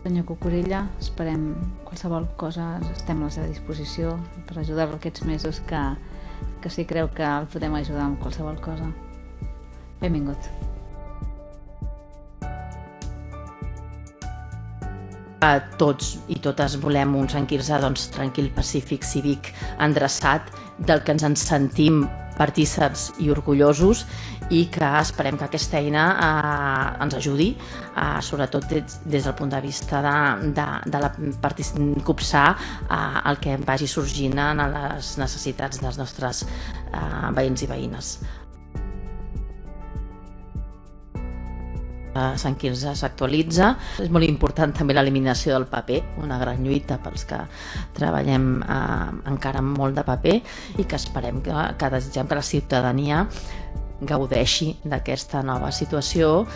Senyor Cucurella, esperem qualsevol cosa, estem a la seva disposició per ajudar-lo aquests mesos que si creu que el podem ajudar amb qualsevol cosa. Benvingut. Tots i totes volem un Sant Quirze tranquil, pacífic, cívic, endreçat, del que ens en sentim partíceps i orgullosos i que esperem que aquesta eina ens ajudi, sobretot des del punt de vista de copsar el que vagi sorgint en les necessitats dels nostres veïns i veïnes. Sant Quirze s'actualitza. És molt important també l'eliminació del paper, una gran lluita pels que treballem encara amb molt de paper i que esperem que desitgem que la ciutadania gaudeixi d'aquesta nova situació.